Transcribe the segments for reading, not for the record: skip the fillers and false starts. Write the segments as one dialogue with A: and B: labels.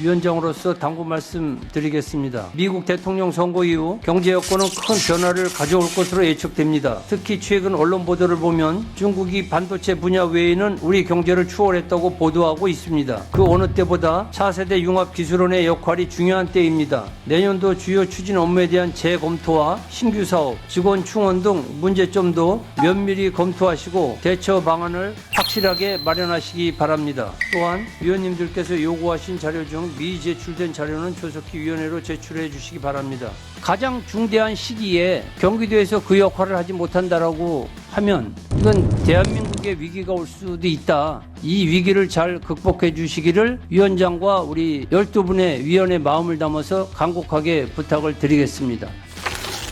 A: 위원장으로서 당부 말씀드리겠습니다. 미국 대통령 선거 이후 경제 여건은 큰 변화를 가져올 것으로 예측됩니다. 특히 최근 언론 보도를 보면 중국이 반도체 분야 외에는 우리 경제를 추월했다고 보도하고 있습니다. 그 어느 때보다 차세대 융합기술원의 역할이 중요한 때입니다. 내년도 주요 추진 업무에 대한 재검토와 신규 사업, 직원 충원 등 문제점도 면밀히 검토하시고 대처 방안을 확실하게 마련하시기 바랍니다. 또한 위원님들께서 요구하신 자료 중 미제출된 자료는 조속히 위원회로 제출해 주시기 바랍니다. 가장 중대한 시기에 경기도에서 그 역할을 하지 못한다라고 하면 이건 대한민국의 위기가 올 수도 있다. 이 위기를 잘 극복해 주시기를 위원장과 우리 12분의 위원의 마음을 담아서 간곡하게 부탁을 드리겠습니다.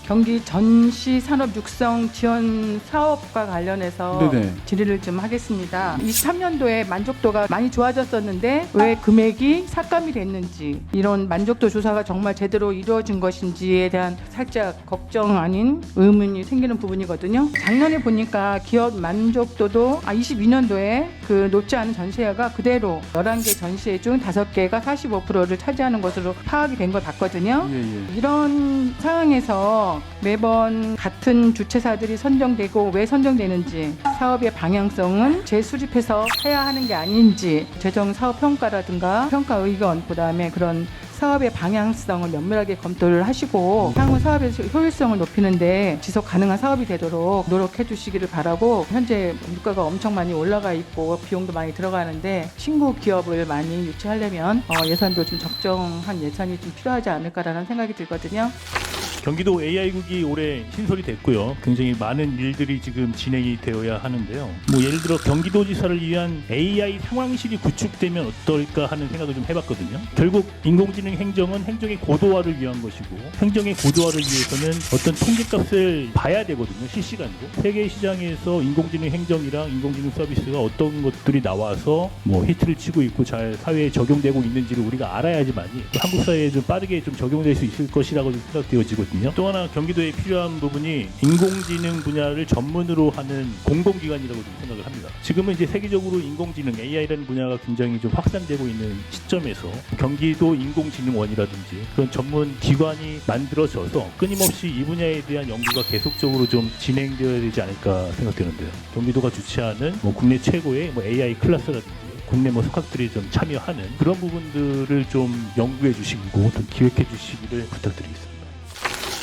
B: 경기 전시 산업 육성 지원 사업과 관련해서 질의를 좀 하겠습니다. 23년도에 만족도가 많이 좋아졌었는데 왜 금액이 삭감이 됐는지, 이런 만족도 조사가 정말 제대로 이루어진 것인지에 대한 살짝 걱정 아닌 의문이 생기는 부분이거든요. 작년에 보니까 기업 만족도도 22년도에 그 높지 않은 전시회가 그대로 11개 전시회 중 5개가 45%를 차지하는 것으로 파악이 된 걸 봤거든요. 이런 상황에서 매번 같은 주최사들이 선정되고 왜 선정되는지, 사업의 방향성은 재수립해서 해야 하는 게 아닌지, 재정 사업 평가라든가 평가 의견, 그다음에 그런 사업의 방향성을 면밀하게 검토를 하시고 향후 사업의 효율성을 높이는데 지속 가능한 사업이 되도록 노력해 주시기를 바라고, 현재 물가가 엄청 많이 올라가 있고 비용도 많이 들어가는데 신규 기업을 많이 유치하려면 예산도 좀 적정한 예산이 좀 필요하지 않을까라는 생각이 들거든요.
C: 경기도 AI국이 올해 신설이 됐고요. 굉장히 많은 일들이 지금 진행이 되어야 하는데요. 예를 들어 경기도지사를 위한 AI 상황실이 구축되면 어떨까 하는 생각을 좀 해봤거든요. 결국 인공지능 행정은 행정의 고도화를 위한 것이고, 행정의 고도화를 위해서는 어떤 통계값을 봐야 되거든요. 실시간으로. 세계 시장에서 인공지능 행정이랑 인공지능 서비스가 어떤 것들이 나와서 히트를 치고 있고 잘 사회에 적용되고 있는지를 우리가 알아야지만이 한국 사회에 좀 빠르게 좀 적용될 수 있을 것이라고 생각되어지거든요. 또 하나 경기도에 필요한 부분이 인공지능 분야를 전문으로 하는 공공기관이라고 좀 생각을 합니다. 지금은 이제 세계적으로 인공지능 AI라는 분야가 굉장히 좀 확산되고 있는 시점에서 경기도 인공지능원이라든지 그런 전문 기관이 만들어져서 끊임없이 이 분야에 대한 연구가 계속적으로 좀 진행되어야 되지 않을까 생각되는데요. 경기도가 주최하는 국내 최고의 AI 클래스라든지 국내 석학들이 좀 참여하는 그런 부분들을 좀 연구해 주시고 또 기획해 주시기를 부탁드리겠습니다.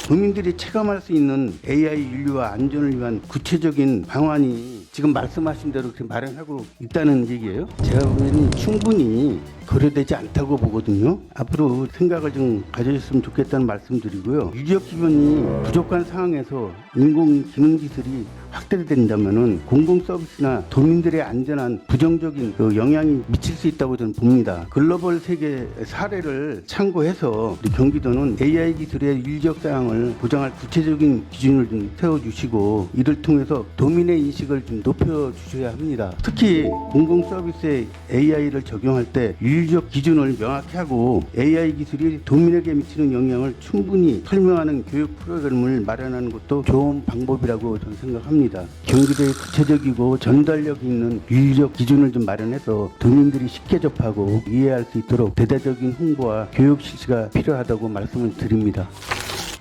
D: 국민들이 체감할 수 있는 AI 윤리와 안전을 위한 구체적인 방안이 지금 말씀하신 대로 그렇게 마련하고 있다는 얘기예요. 제가 보기에는 충분히 고려되지 않다고 보거든요. 앞으로 생각을 좀 가져주셨으면 좋겠다는 말씀드리고요. 인력 기반이 부족한 상황에서 인공지능 기술이 확대된다면은 공공 서비스나 도민들의 안전한 부정적인 영향이 미칠 수 있다고 저는 봅니다. 글로벌 세계 사례를 참고해서 우리 경기도는 AI 기술의 윤리적 사항을 보장할 구체적인 기준을 좀 세워주시고, 이를 통해서 도민의 인식을 좀 높여주셔야 합니다. 특히 공공 서비스에 AI를 적용할 때 윤리적 기준을 명확히 하고 AI 기술이 도민에게 미치는 영향을 충분히 설명하는 교육 프로그램을 마련하는 것도 좋은 방법이라고 저는 생각합니다. 경기도의 구체적이고 전달력 있는 윤리적 기준을 좀 마련해서 도민들이 쉽게 접하고 이해할 수 있도록 대대적인 홍보와 교육 실시가 필요하다고 말씀을 드립니다.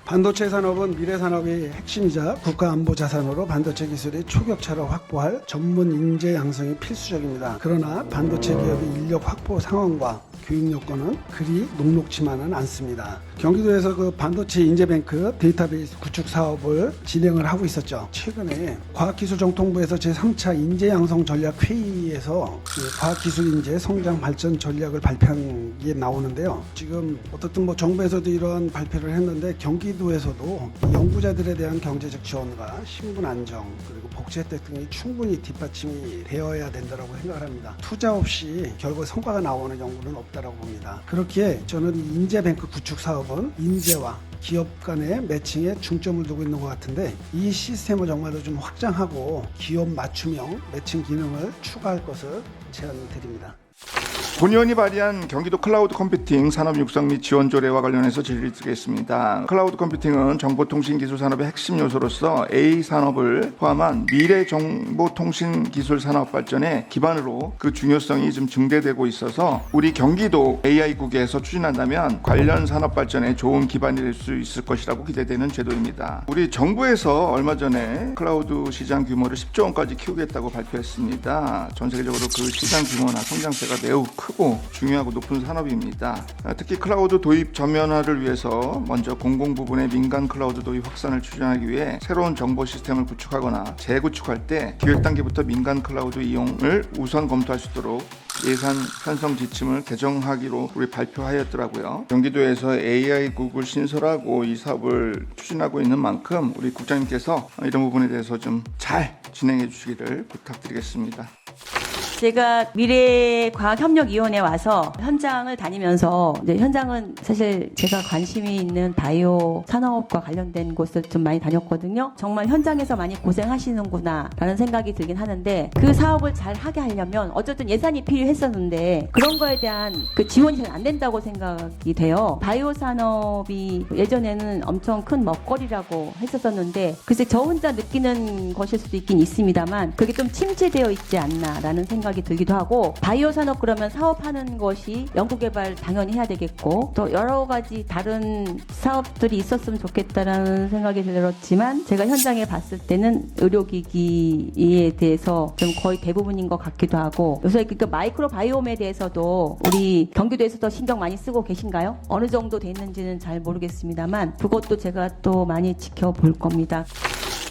E: 반도체 산업은 미래 산업의 핵심이자 국가안보 자산으로 반도체 기술의 초격차로 확보할 전문 인재 양성이 필수적입니다. 그러나 반도체 기업의 인력 확보 상황과 교육 여건은 그리 녹록지만은 않습니다. 경기도에서 그 반도체 인재뱅크 데이터베이스 구축 사업을 진행을 하고 있었죠. 최근에 과학기술정통부에서 제3차 인재양성 전략 회의에서 과학기술인재 성장 발전 전략을 발표한 게 나오는데요. 지금 어떻든 정부에서도 이러한 발표를 했는데 경기도에서도 연구자들에 대한 경제적 지원과 신분 안정 그리고 복지 혜택 등이 충분히 뒷받침이 되어야 된다고 생각을 합니다. 투자 없이 결국 성과가 나오는 연구는 없다고 봅니다. 그렇기에 저는 인재뱅크 구축 사업은 인재와 기업 간의 매칭에 중점을 두고 있는 것 같은데, 이 시스템을 정말로 좀 확장하고 기업 맞춤형 매칭 기능을 추가할 것을 제안드립니다.
F: 본의원이 발의한 경기도 클라우드 컴퓨팅 산업 육성 및 지원 조례와 관련해서 질의를 드리겠습니다. 클라우드 컴퓨팅은 정보통신기술 산업의 핵심 요소로서 A 산업을 포함한 미래 정보통신기술 산업 발전의 기반으로 그 중요성이 좀 증대되고 있어서 우리 경기도 AI국에서 추진한다면 관련 산업 발전에 좋은 기반이 될 수 있을 것이라고 기대되는 제도입니다. 우리 정부에서 얼마 전에 클라우드 시장 규모를 10조 원까지 키우겠다고 발표했습니다. 전 세계적으로 그 시장 규모나 성장세가 매우 크고 중요하고 높은 산업입니다. 특히 클라우드 도입 전면화를 위해서 먼저 공공 부분의 민간 클라우드 도입 확산을 추진하기 위해 새로운 정보 시스템을 구축하거나 재구축할 때 기획 단계부터 민간 클라우드 이용을 우선 검토할 수 있도록 예산 편성 지침을 개정하기로 우리 발표하였더라고요. 경기도에서 AI국을 신설하고 이 사업을 추진하고 있는 만큼 우리 국장님께서 이런 부분에 대해서 좀 잘 진행해 주시기를 부탁드리겠습니다.
G: 제가 미래과학협력위원회에 와서 현장을 다니면서 현장은 사실 제가 관심이 있는 바이오 산업과 관련된 곳을 좀 많이 다녔거든요. 정말 현장에서 많이 고생하시는구나 라는 생각이 들긴 하는데 그 사업을 잘 하게 하려면 어쨌든 예산이 필요했었는데 그런 거에 대한 그 지원이 잘 안 된다고 생각이 돼요. 바이오 산업이 예전에는 엄청 큰 먹거리라고 했었었는데 글쎄 저 혼자 느끼는 것일 수도 있긴 있습니다만 그게 좀 침체되어 있지 않나라는 생각이 들기도 하고 바이오 산업 그러면 사업하는 것이 연구개발 당연히 해야 되겠고 또 여러 가지 다른 사업들이 있었으면 좋겠다라는 생각이 들었지만 제가 현장에 봤을 때는 의료기기에 대해서 좀 거의 대부분인 것 같기도 하고 요새 그 마이크로 바이옴에 대해서도 우리 경기도에서도 신경 많이 쓰고 계신가요? 어느 정도 됐는지는 잘 모르겠습니다만 그것도 제가 또 많이 지켜볼 겁니다.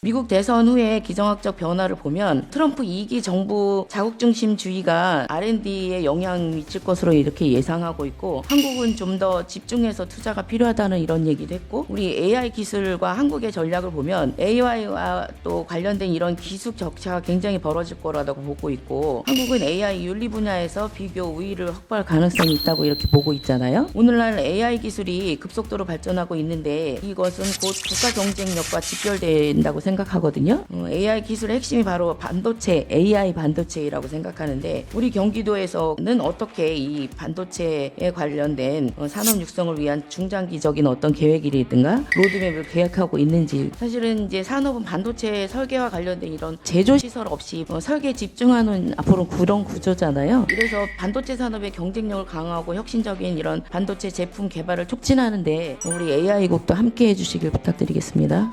H: 미국 대선 후에 기정학적 변화를 보면 트럼프 2기 정부 자국중심주의가 R&D에 영향을 미칠 것으로 이렇게 예상하고 있고 한국은 좀 더 집중해서 투자가 필요하다는 이런 얘기도 했고 우리 AI 기술과 한국의 전략을 보면 AI와 또 관련된 이런 기술 격차가 굉장히 벌어질 거라고 보고 있고 한국은 AI 윤리 분야에서 비교 우위를 확보할 가능성이 있다고 이렇게 보고 있잖아요. 오늘날 AI 기술이 급속도로 발전하고 있는데 이것은 곧 국가 경쟁력과 직결된다고 생각하거든요. AI 기술의 핵심이 바로 반도체, AI 반도체라고 생각하는데 우리 경기도에서는 어떻게 이 반도체에 관련된 산업 육성을 위한 중장기적인 어떤 계획이라든가 로드맵을 계획하고 있는지 사실은 이제 산업은 반도체 설계와 관련된 이런 제조 시설 없이 설계에 집중하는 앞으로 그런 구조잖아요. 그래서 반도체 산업의 경쟁력을 강화하고 혁신적인 이런 반도체 제품 개발을 촉진하는데 우리 AI국도 함께 해주시길 부탁드리겠습니다.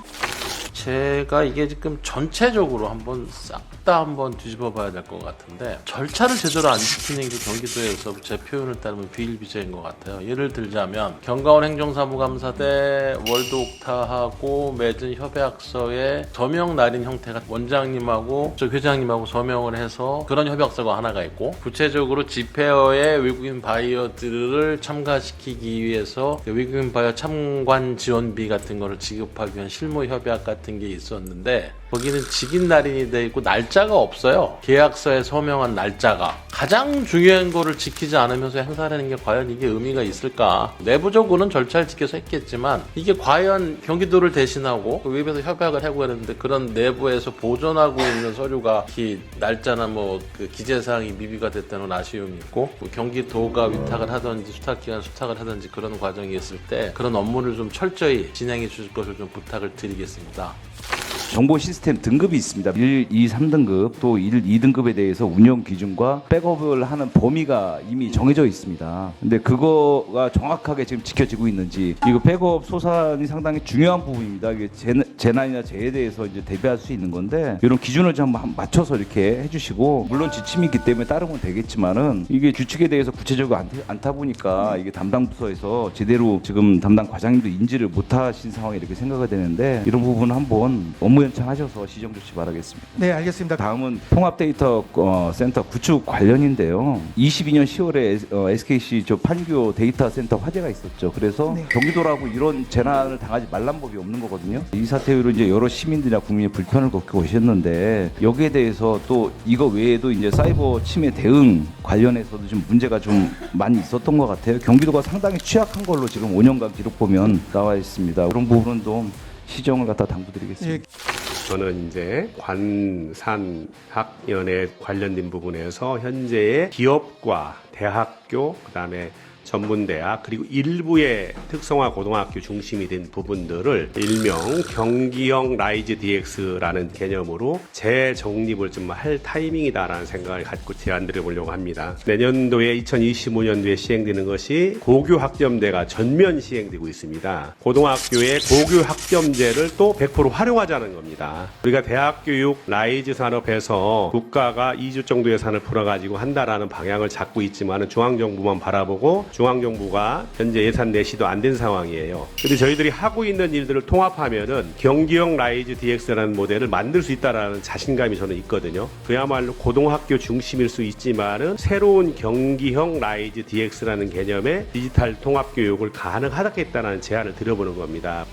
I: 제가 이게 지금 전체적으로 한번 싹 다 한번 뒤집어 봐야 될 것 같은데 절차를 제대로 안 지키는 게 경기도에서 제 표현을 따르면 비일비재인 것 같아요. 예를 들자면 경가원 행정사무감사 때 월드옥타하고 맺은 협약서에 서명 날인 형태가 원장님하고 회장님하고 서명을 해서 그런 협약서가 하나가 있고 구체적으로 집회어에 외국인 바이어들을 참가시키기 위해서 외국인 바이어 참관 지원비 같은 거를 지급하기 위한 실무 협약 같은 게 있었는데 거기는 직인 날인이 돼 있고 날짜가 없어요. 계약서에 서명한 날짜가. 가장 중요한 거를 지키지 않으면서 행사하는 게 과연 이게 의미가 있을까? 내부적으로는 절차를 지켜서 했겠지만 이게 과연 경기도를 대신하고 그 외부에서 협약을 하고 했는데 그런 내부에서 보존하고 있는 서류가 이 날짜나 그 기재사항이 미비가 됐다는 아쉬움이 있고 경기도가 위탁을 하든지 수탁기관 수탁을 하든지 그런 과정이 있을 때 그런 업무를 좀 철저히 진행해 주실 것을 좀 부탁을 드리겠습니다.
J: 정보 시스템 등급이 있습니다. 1, 2, 3등급 또 1, 2등급에 대해서 운영 기준과 백업을 하는 범위가 이미 정해져 있습니다. 근데 그거가 정확하게 지금 지켜지고 있는지 이거 백업 소산이 상당히 중요한 부분입니다. 이게 재난이나 재해에 대해서 이제 대비할 수 있는 건데 이런 기준을 좀 한번 맞춰서 이렇게 해주시고 물론 지침이 있기 때문에 따르면 되겠지만은 이게 규칙에 대해서 구체적으로 않다 보니까 이게 담당 부서에서 제대로 지금 담당 과장님도 인지를 못하신 상황이 이렇게 생각이 되는데 이런 부분 한번 업무 연장하셔서 시정 조치 바라겠습니다.
K: 네, 알겠습니다.
J: 다음은 통합데이터 센터 구축 관련인데요. 22년 10월에 SKC 판교 데이터 센터 화재가 있었죠. 그래서
K: 네.
J: 경기도라고 이런 재난을 당하지 말란 법이 없는 거거든요. 이 사태로 이제 여러 시민들이나 국민의 불편을 겪고 오셨는데 여기에 대해서 또 이거 외에도 이제 사이버 침해 대응 관련해서도 좀 문제가 좀 많이 있었던 것 같아요. 경기도가 상당히 취약한 걸로 지금 5년간 기록 보면 나와 있습니다. 그런 부분은 좀 시정을 갖다 당부드리겠습니다.
K: 예. 저는 이제 관산학연에 관련된 부분에서 현재의 기업과 대학교, 그다음에 전문대학 그리고 일부의 특성화 고등학교 중심이 된 부분들을 일명 경기형 라이즈 DX라는 개념으로 재정립을 좀 할 타이밍이다라는 생각을 갖고 제안드려보려고 합니다. 내년도에 2025년도에 시행되는 것이 고교학점제가 전면 시행되고 있습니다. 고등학교의 고교학점제를 또 100% 활용하자는 겁니다. 우리가 대학교육 라이즈 산업에서 국가가 2조 정도 예산을 풀어가지고 한다라는 방향을 잡고 있지만 중앙정부만 바라보고 중앙정부가 현재 예산 내시도 안 된 상황이에요. 근데 저희들이 하고 있는 일들을 통합하면은 경기형 라이즈 DX라는 모델을 만들 수 있다라는 자신감이 저는 있거든요. 그야말로 고등학교 중심일 수 있지만은 새로운 경기형 라이즈 DX라는 개념의 디지털 통합 교육을 가능하겠다는 제안을 드려보는 겁니다.